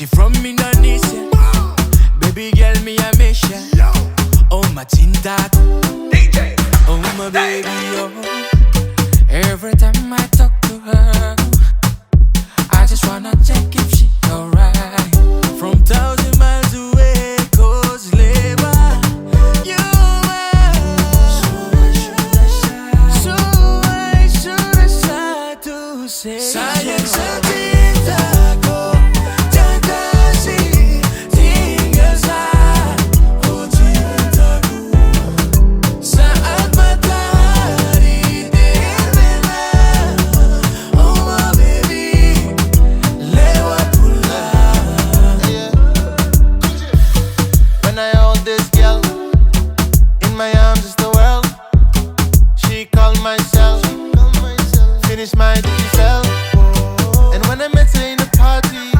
She from Indonesia. Baby girl, me a miss ya. Oh my tinta, oh my baby, oh. Every time I talk to her, I just wanna check if she alright. From 1,000 miles away, cause labor, you are. So I should start to say sayang setintaku tak kasih tinggal satu cintaku. Saat matahari terbenam, oh my baby, lewat pulang. When I hold this girl in my arms is the world. She called myself, finished my duty fell. And when I met her in the party,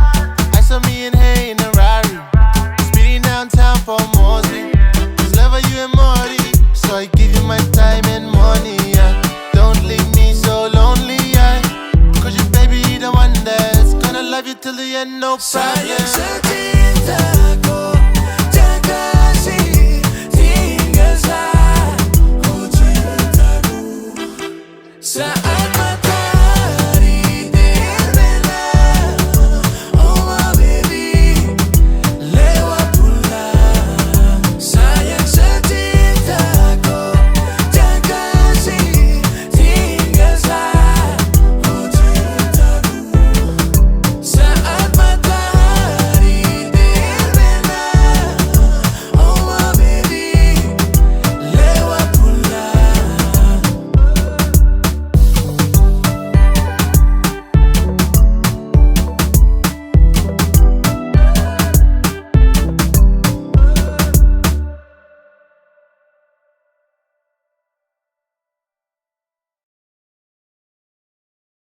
I saw me and her in a Rari, speeding downtown for Mosley. Cause love you and Morty, so I give you my time and money. Yeah. Don't leave me so lonely. Yeah. Cause you baby the one that's gonna love you till the end, no problem. Sayang setintaku